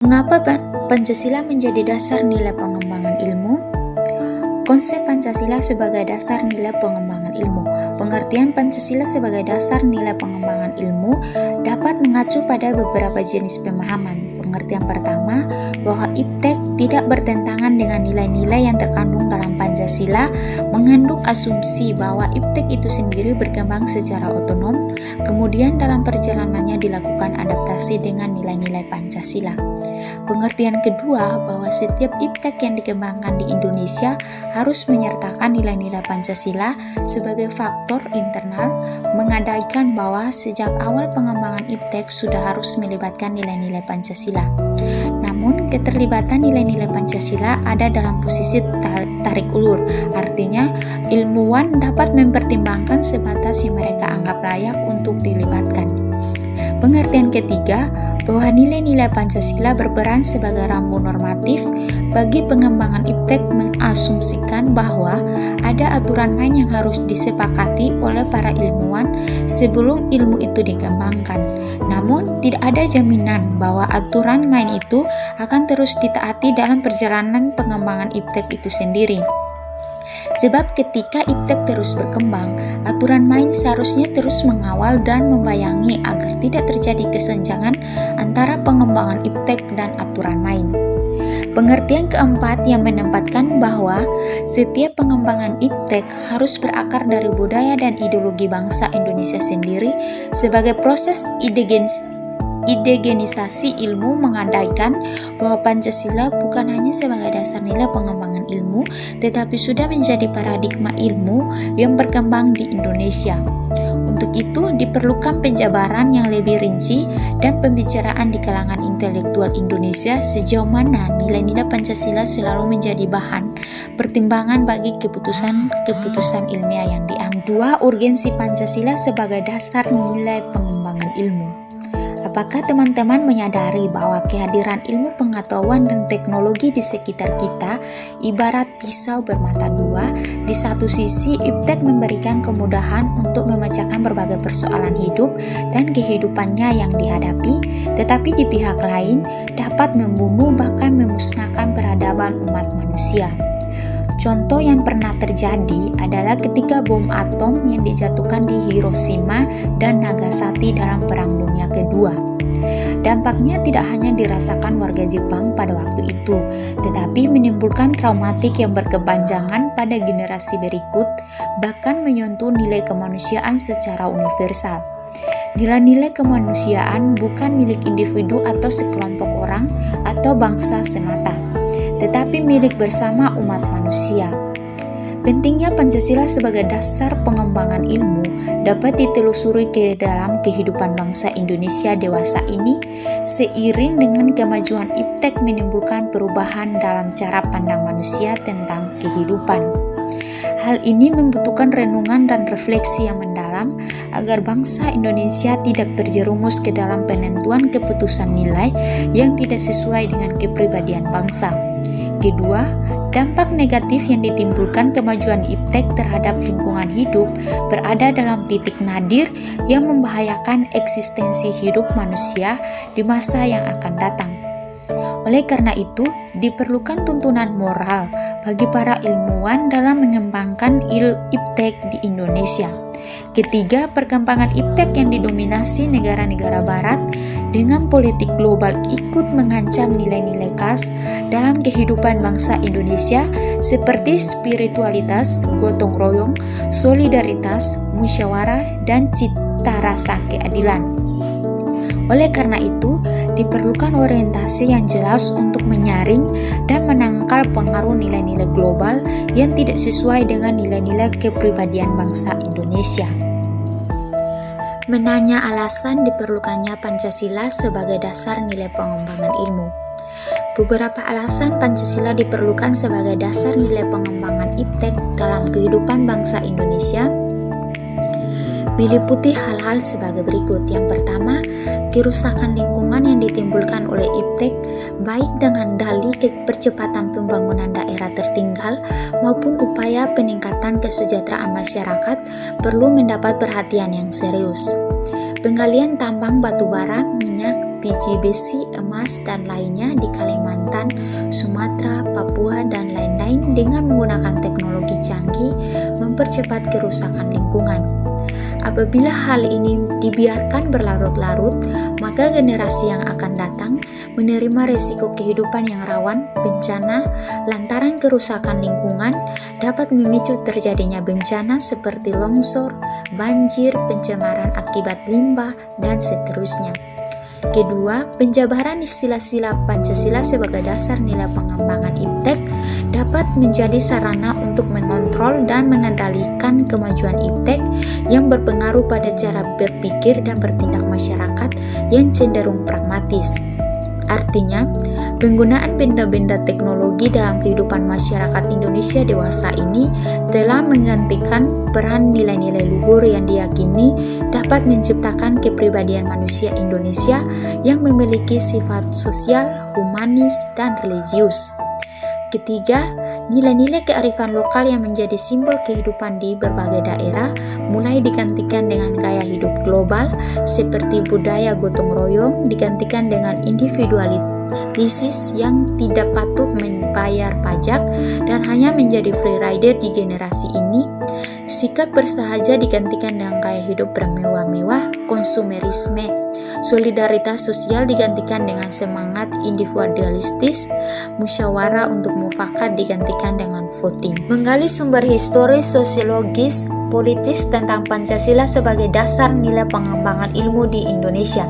Mengapa Pancasila menjadi dasar nilai pengembangan ilmu? Konsep Pancasila sebagai dasar nilai pengembangan ilmu. Pengertian Pancasila sebagai dasar nilai pengembangan ilmu dapat mengacu pada beberapa jenis pemahaman. Pengertian pertama, bahwa iptek tidak bertentangan dengan nilai-nilai yang terkandung dalam Pancasila, mengandung asumsi bahwa iptek itu sendiri berkembang secara otonom, kemudian dalam perjalanannya dilakukan adaptasi dengan nilai-nilai Pancasila. Pengertian kedua, bahwa setiap iptek yang dikembangkan di Indonesia harus menyertakan nilai-nilai Pancasila sebagai faktor internal, mengadaikan bahwa sejak awal pengembangan iptek sudah harus melibatkan nilai-nilai Pancasila. Namun, keterlibatan nilai-nilai Pancasila ada dalam posisi tarik ulur, artinya ilmuwan dapat mempertimbangkan sebatas yang mereka anggap layak untuk dilibatkan. Pengertian ketiga, bahwa nilai-nilai Pancasila berperan sebagai rambu normatif bagi pengembangan iptek, mengasumsikan bahwa ada aturan main yang harus disepakati oleh para ilmuwan sebelum ilmu itu dikembangkan. Namun, tidak ada jaminan bahwa aturan main itu akan terus ditaati dalam perjalanan pengembangan iptek itu sendiri. Sebab ketika iptek terus berkembang, aturan main seharusnya terus mengawal dan membayangi agar tidak terjadi kesenjangan antara pengembangan iptek dan aturan main. Pengertian keempat yang menempatkan bahwa setiap pengembangan iptek harus berakar dari budaya dan ideologi bangsa Indonesia sendiri sebagai proses idegenisasi ilmu, mengandaikan bahwa Pancasila bukan hanya sebagai dasar nilai pengembangan ilmu, tetapi sudah menjadi paradigma ilmu yang berkembang di Indonesia. Untuk itu, diperlukan penjabaran yang lebih rinci dan pembicaraan di kalangan intelektual Indonesia sejauh mana nilai-nilai Pancasila selalu menjadi bahan pertimbangan bagi keputusan ilmiah yang diambil. 2. Urgensi Pancasila sebagai dasar nilai pengembangan ilmu. Apakah teman-teman menyadari bahwa kehadiran ilmu pengetahuan dan teknologi di sekitar kita ibarat pisau bermata dua? Di satu sisi, iptek memberikan kemudahan untuk memecahkan berbagai persoalan hidup dan kehidupannya yang dihadapi, tetapi di pihak lain dapat membunuh bahkan memusnahkan peradaban umat manusia. Contoh yang pernah terjadi adalah ketika bom atom yang dijatuhkan di Hiroshima dan Nagasaki dalam Perang Dunia Kedua. Dampaknya tidak hanya dirasakan warga Jepang pada waktu itu, tetapi menimbulkan traumatik yang berkepanjangan pada generasi berikut, bahkan menyentuh nilai kemanusiaan secara universal. Nilai-nilai kemanusiaan bukan milik individu atau sekelompok orang atau bangsa semata, tetapi milik bersama umat manusia. Pentingnya Pancasila sebagai dasar pengembangan ilmu dapat ditelusuri ke dalam kehidupan bangsa Indonesia dewasa ini, seiring dengan kemajuan iptek menimbulkan perubahan dalam cara pandang manusia tentang kehidupan. Hal ini membutuhkan renungan dan refleksi yang mendalam agar bangsa Indonesia tidak terjerumus ke dalam penentuan keputusan nilai yang tidak sesuai dengan kepribadian bangsa. Kedua, dampak negatif yang ditimbulkan kemajuan iptek terhadap lingkungan hidup berada dalam titik nadir yang membahayakan eksistensi hidup manusia di masa yang akan datang. Oleh karena itu, diperlukan tuntunan moral bagi para ilmuwan dalam mengembangkan iptek di Indonesia. Ketiga, perkembangan iptek yang didominasi negara-negara barat dengan politik global ikut mengancam nilai-nilai khas dalam kehidupan bangsa Indonesia seperti spiritualitas, gotong royong, solidaritas, musyawarah, dan cita rasa keadilan. Oleh karena itu, diperlukan orientasi yang jelas untuk menyaring dan menangkal pengaruh nilai-nilai global yang tidak sesuai dengan nilai-nilai kepribadian bangsa Indonesia. Menanya alasan diperlukannya Pancasila sebagai dasar nilai pengembangan ilmu. Beberapa alasan Pancasila diperlukan sebagai dasar nilai pengembangan iptek dalam kehidupan bangsa Indonesia meliputi hal-hal sebagai berikut. Yang pertama, kerusakan lingkungan yang ditimbulkan oleh iptek, baik dengan dalih percepatan pembangunan daerah tertinggal maupun upaya peningkatan kesejahteraan masyarakat, perlu mendapat perhatian yang serius. Penggalian tambang batu bara, minyak, LPG besi, emas, dan lainnya di Kalimantan, Sumatera, Papua, dan lain-lain dengan menggunakan teknologi canggih mempercepat kerusakan lingkungan. Apabila hal ini dibiarkan berlarut-larut, maka generasi yang akan datang menerima resiko kehidupan yang rawan bencana lantaran kerusakan lingkungan dapat memicu terjadinya bencana seperti longsor, banjir, pencemaran akibat limbah, dan seterusnya. Kedua, penjabaran sila-sila Pancasila sebagai dasar nilai pengembangan IPTEK dapat menjadi sarana untuk mengontrol dan mengendalikan kemajuan IPTEK yang berpengaruh pada cara berpikir dan bertindak masyarakat yang cenderung pragmatis. Artinya, penggunaan benda-benda teknologi dalam kehidupan masyarakat Indonesia dewasa ini telah menggantikan peran nilai-nilai luhur yang diyakini dapat menciptakan kepribadian manusia Indonesia yang memiliki sifat sosial, humanis, dan religius. Ketiga, nilai-nilai kearifan lokal yang menjadi simbol kehidupan di berbagai daerah mulai digantikan dengan gaya hidup global seperti budaya gotong royong digantikan dengan individualitas yang tidak patuh membayar pajak dan hanya menjadi free rider di generasi ini. Sikap bersahaja digantikan dengan gaya hidup bermewah-mewah, konsumerisme. Solidaritas sosial digantikan dengan semangat individualistis, musyawarah untuk mufakat digantikan dengan voting. Menggali sumber historis, sosiologis, politis tentang Pancasila sebagai dasar nilai pengembangan ilmu di Indonesia.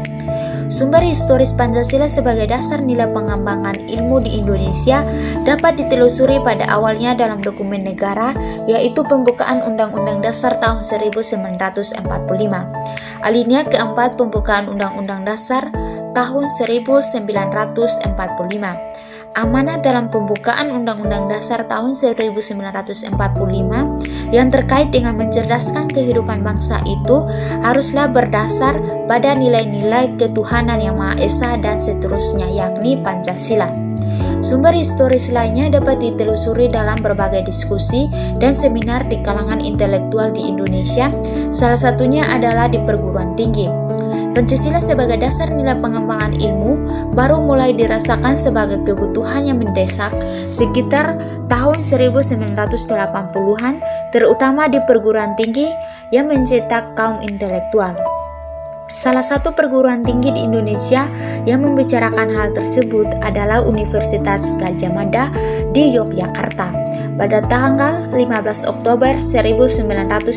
Sumber historis Pancasila sebagai dasar nilai pengembangan ilmu di Indonesia dapat ditelusuri pada awalnya dalam dokumen negara, yaitu pembukaan Undang-Undang Dasar tahun 1945. Alinea keempat pembukaan Undang-Undang Dasar tahun 1945. Amanat dalam pembukaan Undang-Undang Dasar tahun 1945 yang terkait dengan mencerdaskan kehidupan bangsa itu haruslah berdasar pada nilai-nilai ketuhanan yang Maha Esa dan seterusnya, yakni Pancasila. Sumber historis lainnya dapat ditelusuri dalam berbagai diskusi dan seminar di kalangan intelektual di Indonesia, salah satunya adalah di perguruan tinggi. Pancasila sebagai dasar nilai pengembangan ilmu baru mulai dirasakan sebagai kebutuhan yang mendesak sekitar tahun 1980-an, terutama di perguruan tinggi yang mencetak kaum intelektual. Salah satu perguruan tinggi di Indonesia yang membicarakan hal tersebut adalah Universitas Gadjah Mada di Yogyakarta. Pada tanggal 15 Oktober 1987,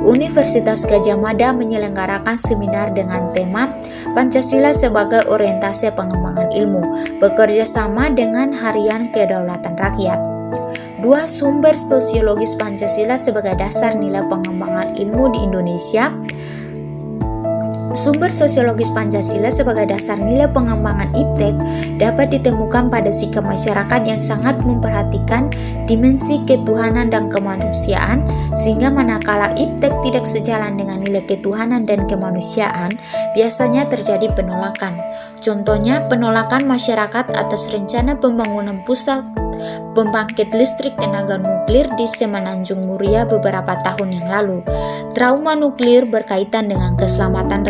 Universitas Gadjah Mada menyelenggarakan seminar dengan tema Pancasila sebagai Orientasi Pengembangan Ilmu, bekerja sama dengan Harian Kedaulatan Rakyat. Dua sumber sosiologis Pancasila sebagai dasar nilai pengembangan ilmu di Indonesia. Sumber sosiologis Pancasila sebagai dasar nilai pengembangan IPTEK dapat ditemukan pada sikap masyarakat yang sangat memperhatikan dimensi ketuhanan dan kemanusiaan, sehingga manakala IPTEK tidak sejalan dengan nilai ketuhanan dan kemanusiaan, biasanya terjadi penolakan. Contohnya, penolakan masyarakat atas rencana pembangunan pusat pembangkit listrik tenaga nuklir di Semenanjung Muria beberapa tahun yang lalu. Trauma nuklir berkaitan dengan keselamatan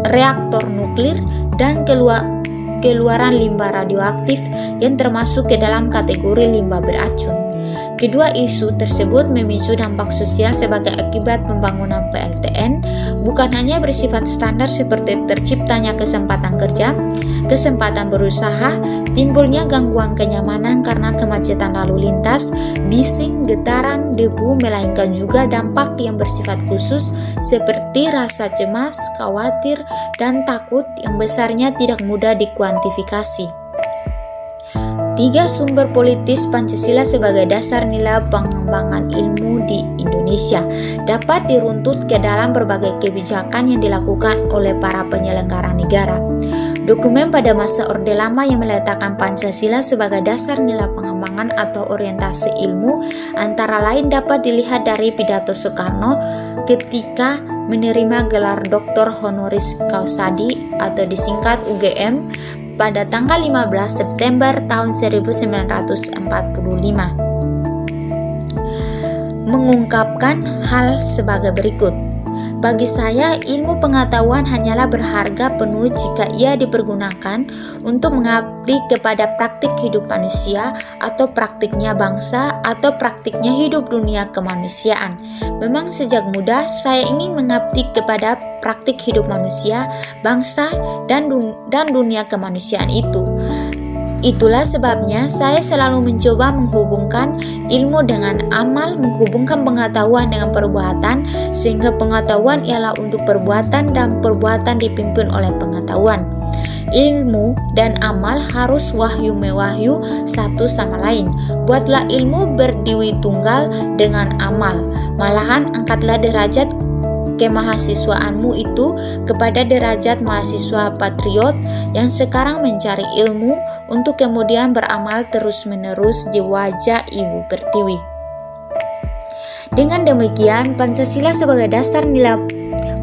reaktor nuklir dan keluaran limbah radioaktif yang termasuk ke dalam kategori limbah beracun. Kedua isu tersebut memicu dampak sosial sebagai akibat pembangunan PLTN, bukan hanya bersifat standar seperti terciptanya kesempatan kerja, kesempatan berusaha, timbulnya gangguan kenyamanan karena kemacetan lalu lintas, bising, getaran, debu, melainkan juga dampak yang bersifat khusus seperti rasa cemas, khawatir, dan takut yang besarnya tidak mudah dikuantifikasi. 3. Sumber politis Pancasila sebagai dasar nilai pengembangan ilmu di Indonesia dapat diruntut ke dalam berbagai kebijakan yang dilakukan oleh para penyelenggara negara. Dokumen pada masa Orde Lama yang meletakkan Pancasila sebagai dasar nilai pengembangan atau orientasi ilmu antara lain dapat dilihat dari pidato Soekarno ketika menerima gelar Dr. Honoris Causa atau disingkat UGM pada tanggal 15 September tahun 1945, mengungkapkan hal sebagai berikut. Bagi saya, ilmu pengetahuan hanyalah berharga penuh jika ia dipergunakan untuk mengabdi kepada praktik hidup manusia atau praktiknya bangsa atau praktiknya hidup dunia kemanusiaan. Memang sejak muda saya ingin mengabdi kepada praktik hidup manusia, bangsa, dan dunia kemanusiaan itu. Itulah sebabnya saya selalu mencoba menghubungkan ilmu dengan amal, menghubungkan pengetahuan dengan perbuatan, sehingga pengetahuan ialah untuk perbuatan dan perbuatan dipimpin oleh pengetahuan. Ilmu dan amal harus wahyu-mewahyu satu sama lain. Buatlah ilmu berdiri tunggal dengan amal. Malahan angkatlah derajat kemahasiswaanmu itu kepada derajat mahasiswa patriot yang sekarang mencari ilmu untuk kemudian beramal terus-menerus di wajah Ibu Pertiwi. Dengan demikian, Pancasila sebagai dasar nilai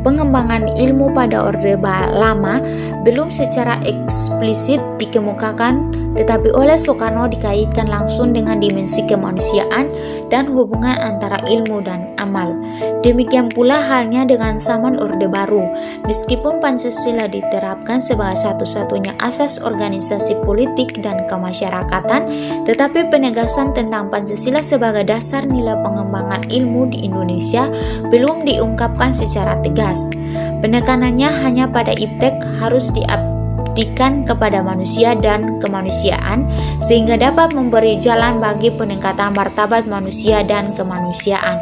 pengembangan ilmu pada Orde Lama belum secara eksplisit dikemukakan, tetapi oleh Soekarno dikaitkan langsung dengan dimensi kemanusiaan dan hubungan antara ilmu dan amal. Demikian pula halnya dengan zaman Orde Baru. Meskipun Pancasila diterapkan sebagai satu-satunya asas organisasi politik dan kemasyarakatan, tetapi penegasan tentang Pancasila sebagai dasar nilai pengembangan ilmu di Indonesia belum diungkapkan secara tegas. Penekanannya hanya pada iptek harus diabdikan kepada manusia dan kemanusiaan, sehingga dapat memberi jalan bagi peningkatan martabat manusia dan kemanusiaan.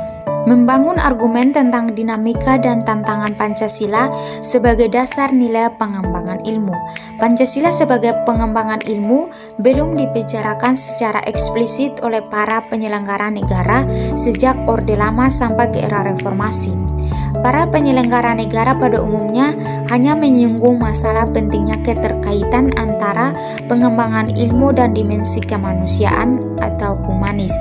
Membangun argumen tentang dinamika dan tantangan Pancasila sebagai dasar nilai pengembangan ilmu. Pancasila sebagai pengembangan ilmu belum dibicarakan secara eksplisit oleh para penyelenggara negara sejak Orde Lama sampai ke era reformasi. Para penyelenggara negara pada umumnya hanya menyinggung masalah pentingnya keterkaitan antara pengembangan ilmu dan dimensi kemanusiaan atau humanis.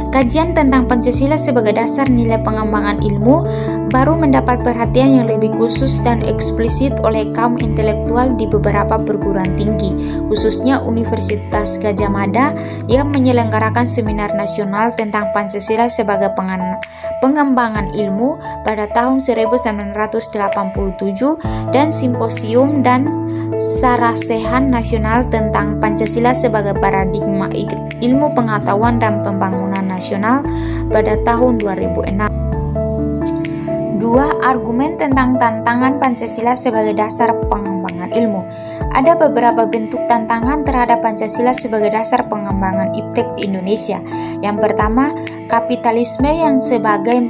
Kajian tentang Pancasila sebagai dasar nilai pengembangan ilmu baru mendapat perhatian yang lebih khusus dan eksplisit oleh kaum intelektual di beberapa perguruan tinggi, khususnya Universitas Gadjah Mada yang menyelenggarakan seminar nasional tentang Pancasila sebagai pengembangan ilmu pada tahun 1987 dan simposium dan sarasehan nasional tentang Pancasila sebagai paradigma ilmu pengetahuan dan pembangunan nasional pada tahun 2006. 2. Argumen tentang tantangan Pancasila sebagai dasar pengembangan ilmu. Ada beberapa bentuk tantangan terhadap Pancasila sebagai dasar pengembangan iptek di Indonesia. Yang pertama, kapitalisme yang sebagai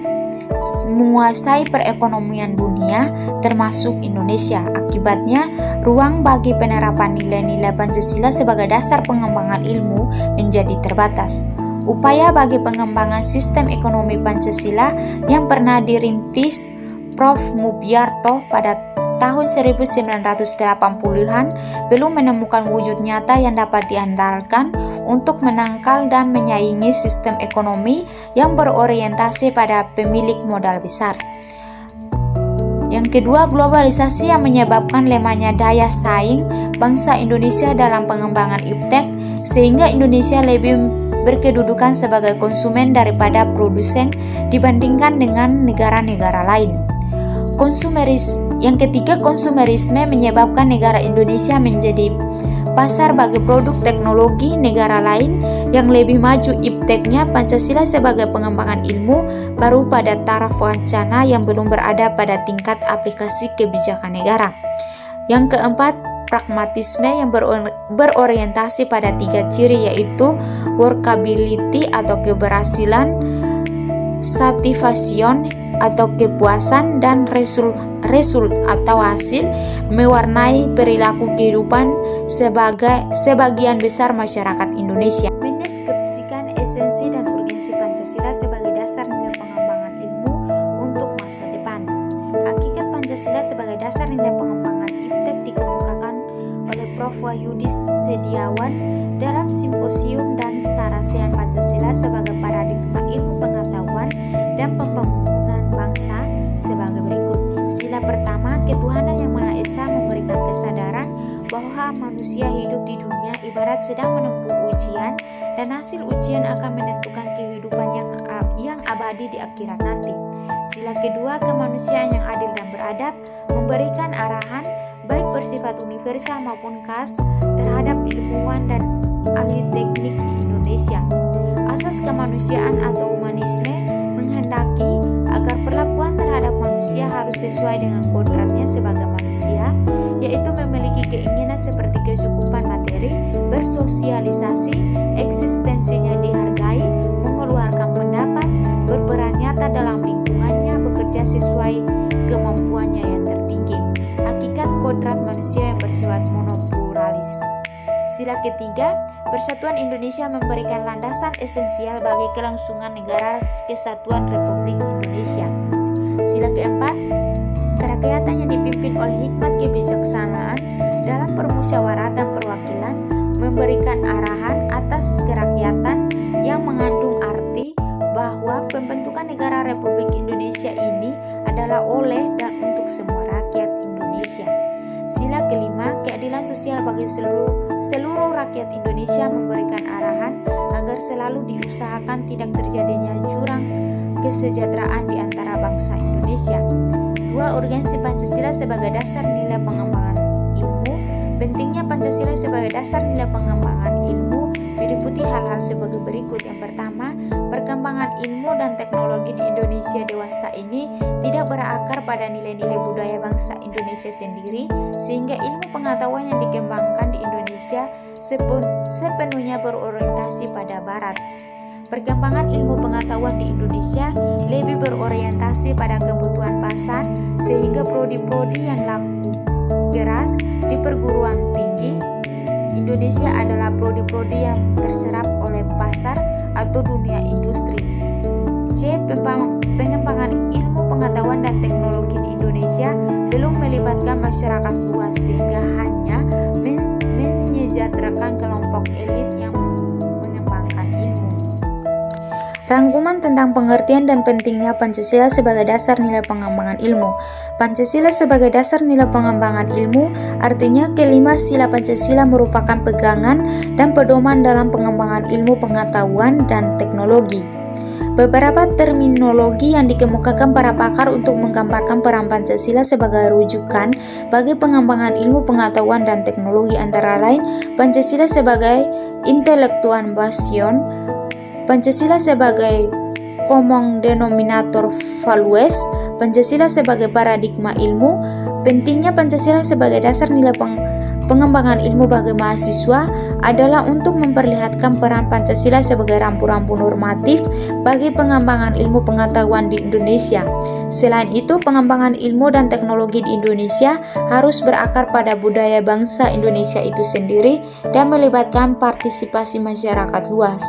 menguasai perekonomian dunia termasuk Indonesia. Akibatnya, ruang bagi penerapan nilai-nilai Pancasila sebagai dasar pengembangan ilmu menjadi terbatas. Upaya bagi pengembangan sistem ekonomi Pancasila yang pernah dirintis Prof. Mubyarto pada tahun 1980-an belum menemukan wujud nyata yang dapat diandalkan untuk menangkal dan menyaingi sistem ekonomi yang berorientasi pada pemilik modal besar. Yang kedua, globalisasi yang menyebabkan lemahnya daya saing bangsa Indonesia dalam pengembangan iptek, sehingga Indonesia lebih berkedudukan sebagai konsumen daripada produsen dibandingkan dengan negara-negara lain. Yang ketiga, konsumerisme menyebabkan negara Indonesia menjadi pasar bagi produk teknologi negara lain yang lebih maju ipteknya. Pancasila sebagai pengembangan ilmu baru pada taraf wacana yang belum berada pada tingkat aplikasi kebijakan negara. Yang keempat, pragmatisme yang berorientasi pada 3 ciri, yaitu workability atau keberhasilan, satisfaction atau kepuasan, dan result atau hasil, mewarnai perilaku kehidupan sebagian besar masyarakat Indonesia. Mendeskripsikan esensi dan urgensi Pancasila sebagai dasar nilai pengembangan ilmu untuk masa depan. Hakikat Pancasila sebagai dasar nilai pengembangan iptek dikemukakan oleh Prof. Wahyudi Setiawan dalam simposium dan sarasehan Pancasila sebagai paradigma ilmu pengetahuan dan pembangunan bangsa sebagai berikut. Sila pertama, ketuhanan yang Maha Esa memberikan kesadaran bahwa manusia hidup di dunia ibarat sedang menempuh ujian, dan hasil ujian akan menentukan kehidupan yang abadi di akhirat nanti. Sila kedua, kemanusiaan yang adil dan beradab, memberikan arahan baik bersifat universal maupun khas terhadap ilmuwan dan ahli teknik di Indonesia. Asas kemanusiaan atau humanisme menghendaki agar perlakuan terhadap manusia harus sesuai dengan kodratnya sebagai manusia, yaitu memiliki keinginan seperti kecukupan materi, bersosialisasi, eksistensinya dihargai, mengeluarkan pendapat, berperan nyata dalam lingkungannya, bekerja sesuai kemampuannya yang tertinggi. Hakikat kodrat manusia yang bersifat monopluralis. Sila ketiga, Persatuan Indonesia memberikan landasan esensial bagi kelangsungan negara kesatuan Republik Indonesia. Sila keempat, kerakyatan yang dipimpin oleh hikmat kebijaksanaan dalam permusyawaratan perwakilan memberikan arahan atas kerakyatan yang mengandung arti bahwa pembentukan negara Republik Indonesia ini adalah oleh dan untuk semua rakyat Indonesia. Sila kelima, keadilan sosial bagi seluruh rakyat Indonesia memberikan arahan agar selalu diusahakan tidak terjadinya jurang kesejahteraan di antara bangsa Indonesia. Dua, urgensi Pancasila sebagai dasar nilai pengembangan ilmu. Pentingnya Pancasila sebagai dasar nilai pengembangan ilmu diliputi hal-hal sebagai berikut. Yang pertama, perkembangan ilmu dan teknologi di Indonesia dewasa ini tidak berakar pada nilai-nilai budaya bangsa Indonesia sendiri, sehingga ilmu pengetahuan yang dikembangkan di Indonesia sepenuhnya berorientasi pada Barat. Perkembangan ilmu pengetahuan di Indonesia lebih berorientasi pada kebutuhan pasar, sehingga prodi-prodi yang laku keras di perguruan tinggi Indonesia adalah prodi-prodi yang terserap oleh pasar atau dunia industri. C. Pengembangan ilmu pengetahuan dan teknologi di Indonesia belum melibatkan masyarakat luas, sehingga hanya menyejahterakan kelompok elit yang mengembangkan ilmu. Rangkuman tentang pengertian dan pentingnya Pancasila sebagai dasar nilai pengembangan ilmu. Pancasila sebagai dasar nilai pengembangan ilmu artinya kelima sila Pancasila merupakan pegangan dan pedoman dalam pengembangan ilmu pengetahuan dan teknologi. Beberapa terminologi yang dikemukakan para pakar untuk menggambarkan peran Pancasila sebagai rujukan bagi pengembangan ilmu pengetahuan dan teknologi antara lain Pancasila sebagai intellectualisation, Pancasila sebagai common denominator values, Pancasila sebagai paradigma ilmu. Pentingnya Pancasila sebagai dasar nilai pengembangan ilmu bagi mahasiswa adalah untuk memperlihatkan peran Pancasila sebagai rambu-rambu normatif bagi pengembangan ilmu pengetahuan di Indonesia. Selain itu, pengembangan ilmu dan teknologi di Indonesia harus berakar pada budaya bangsa Indonesia itu sendiri dan melibatkan partisipasi masyarakat luas.